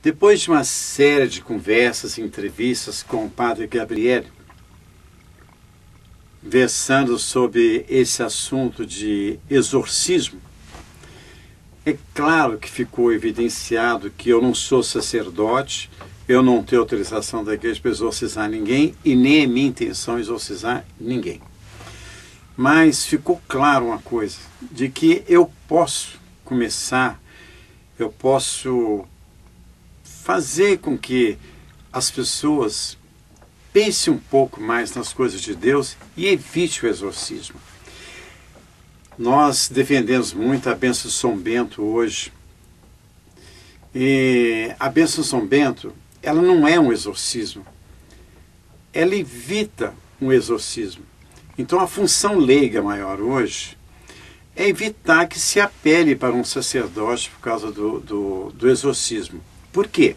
Depois de uma série de conversas e entrevistas com o padre Gabriele, versando sobre esse assunto de exorcismo, é claro que ficou evidenciado que eu não sou sacerdote, eu não tenho autorização da igreja para exorcizar ninguém e nem é minha intenção exorcizar ninguém. Mas ficou claro uma coisa, de que eu posso começar, eu posso fazer com que as pessoas pensem um pouco mais nas coisas de Deus e evite o exorcismo. Nós defendemos muito a bênção de São Bento hoje. E a bênção de São Bento, ela não é um exorcismo. Ela evita um exorcismo. Então a função leiga maior hoje é evitar que se apele para um sacerdote por causa do exorcismo. Por quê?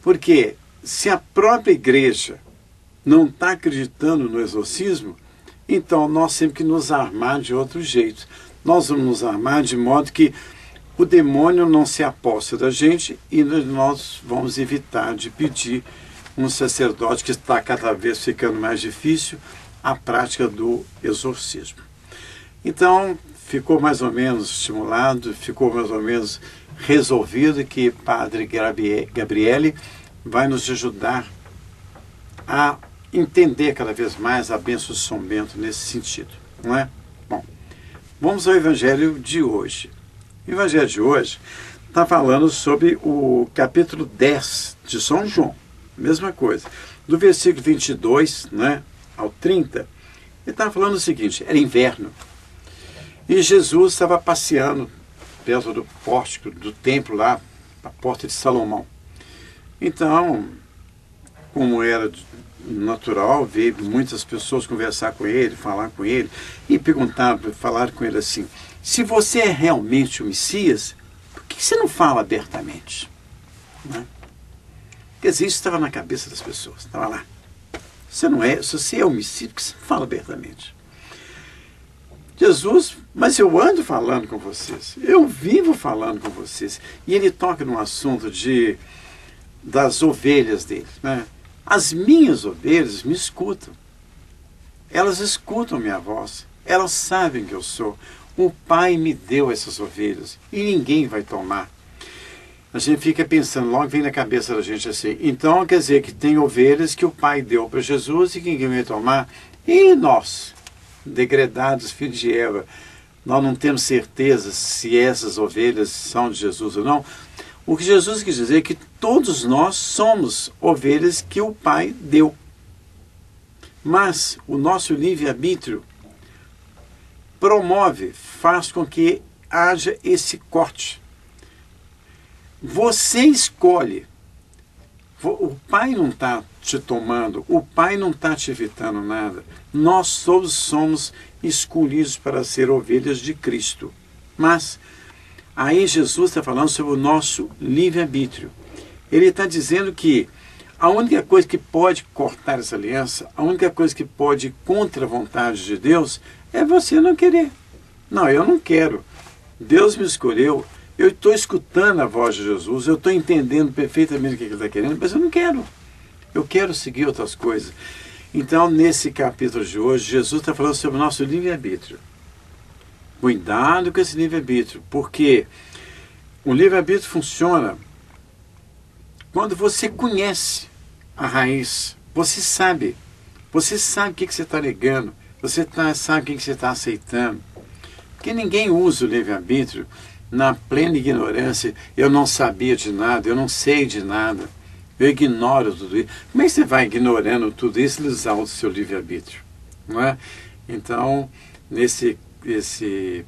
Porque se a própria igreja não está acreditando no exorcismo, então nós temos que nos armar de outro jeito. Nós vamos nos armar de modo que o demônio não se aposta da gente e nós vamos evitar de pedir um sacerdote, que está cada vez ficando mais difícil, a prática do exorcismo. Então, ficou mais ou menos estimulado, ficou mais ou menos resolvido que Padre Gabriele vai nos ajudar a entender cada vez mais a bênção de São Bento nesse sentido, não é? Bom, vamos ao Evangelho de hoje. O Evangelho de hoje está falando sobre o capítulo 10 de São João, mesma coisa. Do versículo 22, né, ao 30, ele está falando o seguinte: era inverno, e Jesus estava passeando perto do pórtico do templo lá, a porta de Salomão. Então, como era natural, veio muitas pessoas conversar com ele, falar com ele, e falar com ele assim: se você é realmente o Messias, por que você não fala abertamente? Né? Quer dizer, isso estava na cabeça das pessoas, estava lá. Se você é o Messias, por que você não fala abertamente? Jesus, mas eu ando falando com vocês, eu vivo falando com vocês. E ele toca num assunto das ovelhas dele, né? As minhas ovelhas me escutam. Elas escutam minha voz. Elas sabem que eu sou. O Pai me deu essas ovelhas e ninguém vai tomar. A gente fica pensando, logo vem na cabeça da gente assim: então quer dizer que tem ovelhas que o Pai deu para Jesus e que ninguém vai tomar? E nós, degredados filhos de Eva, nós não temos certeza se essas ovelhas são de Jesus ou não. O que Jesus quis dizer é que todos nós somos ovelhas que o Pai deu. Mas o nosso livre-arbítrio faz com que haja esse corte. Você escolhe. O Pai não está te tomando, o Pai não está te evitando nada. Nós todos somos escolhidos para ser ovelhas de Cristo. Mas aí Jesus está falando sobre o nosso livre-arbítrio. Ele está dizendo que a única coisa que pode cortar essa aliança, a única coisa que pode ir contra a vontade de Deus, é você não querer. Não, eu não quero. Deus me escolheu, eu estou escutando a voz de Jesus, eu estou entendendo perfeitamente o que ele está querendo, mas eu não quero. Eu quero seguir outras coisas. Então, nesse capítulo de hoje, Jesus está falando sobre o nosso livre-arbítrio. Cuidado com esse livre-arbítrio, porque o livre-arbítrio funciona quando você conhece a raiz, você sabe o que você está negando, sabe o que você está aceitando. Porque ninguém usa o livre-arbítrio na plena ignorância: eu não sabia de nada, eu não sei de nada, eu ignoro tudo isso. Como é que você vai ignorando tudo isso e usar o seu livre-arbítrio? Não é? Então, nesse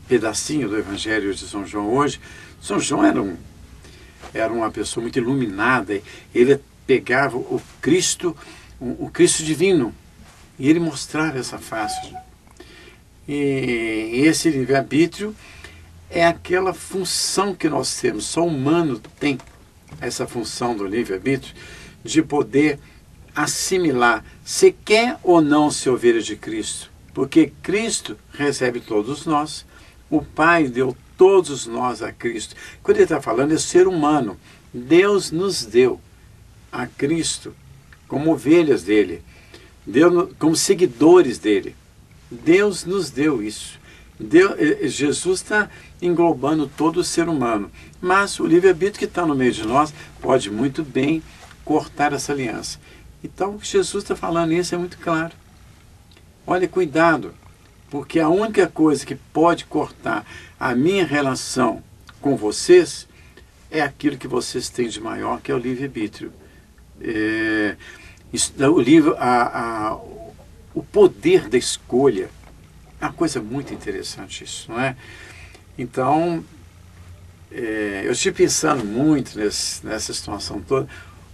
pedacinho do Evangelho de São João hoje, São João era uma pessoa muito iluminada. Ele pegava o Cristo divino, e ele mostrava essa face. E esse livre-arbítrio é aquela função que nós temos. Só o humano tem essa função do livre-arbítrio, de poder assimilar se quer ou não ser ovelha de Cristo. Porque Cristo recebe todos nós, o Pai deu todos nós a Cristo. Quando ele está falando é ser humano, Deus nos deu a Cristo como ovelhas dele, como seguidores dele. Deus nos deu isso. Jesus está englobando todo o ser humano. Mas o livre-arbítrio que está no meio de nós pode muito bem cortar essa aliança. Então, o que Jesus está falando isso é muito claro. Olha, cuidado, porque a única coisa que pode cortar a minha relação com vocês é aquilo que vocês têm de maior, que é o livre-arbítrio. O poder da escolha é uma coisa muito interessante isso, não é? Então, eu estive pensando muito nessa situação toda,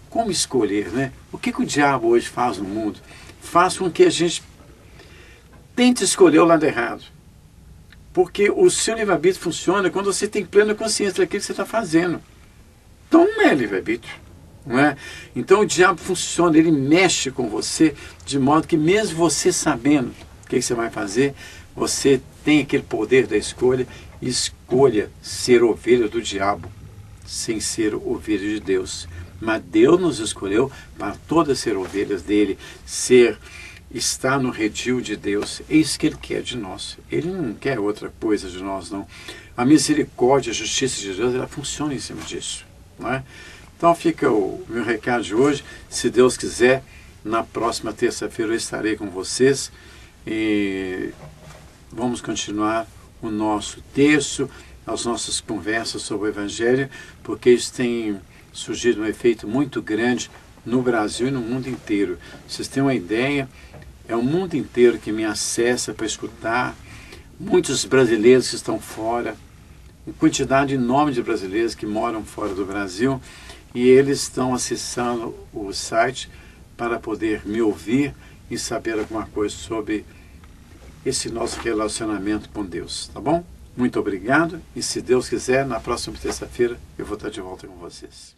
como escolher, né? O que o diabo hoje faz no mundo? Faz com que a gente tente escolher o lado errado. Porque o seu livre-arbítrio funciona quando você tem plena consciência daquilo que você está fazendo. Então não é livre-arbítrio, não é? Então o diabo funciona, ele mexe com você de modo que mesmo você sabendo o que você vai fazer, você tem aquele poder da escolha. Escolha ser ovelha do diabo, sem ser ovelha de Deus. Mas Deus nos escolheu para todas ser ovelhas dele, estar no redil de Deus. É isso que ele quer de nós. Ele não quer outra coisa de nós, não. A misericórdia, a justiça de Deus, ela funciona em cima disso, não é? Então fica o meu recado de hoje. Se Deus quiser, na próxima terça-feira eu estarei com vocês e vamos continuar o nosso texto, as nossas conversas sobre o Evangelho, porque isso tem surgido um efeito muito grande no Brasil e no mundo inteiro. Vocês têm uma ideia, é o mundo inteiro que me acessa para escutar, muitos brasileiros que estão fora, uma quantidade enorme de brasileiros que moram fora do Brasil, e eles estão acessando o site para poder me ouvir e saber alguma coisa sobre esse nosso relacionamento com Deus, tá bom? Muito obrigado, e se Deus quiser, na próxima terça-feira eu vou estar de volta com vocês.